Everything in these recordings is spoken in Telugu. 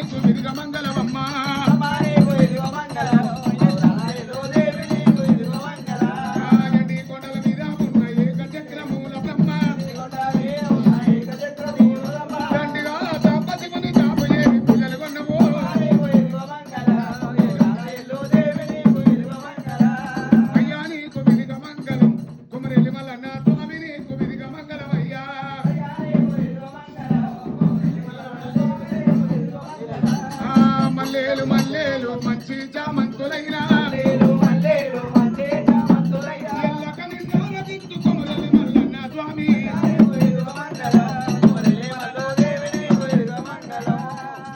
నీకు విరిగ మంగళమమ్మ నీ కొండల మీద ఉన్న ఏకచక్రమూల బ్రహ్మ దండిగా తాపసిముని తాపయేమి పూజలు కొన్నవో అయ్యా నీకు విరిగ మంగళం కుమరెల్లి మల్లన్న స్వామి నీకు విరిగ మంగళం అయ్యా మల్లేలు మల్లేలు మంచి చామంతులైనా ఎల్లక నిండాల దిక్కు కుమరెల్లి మల్లన్న స్వామి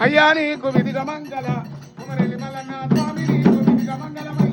అయ్యా నీకు విధిగ మంగళ కుమరెల్లి మల్లన్న స్వామి నీకు విధిగ మంగళమయ్యా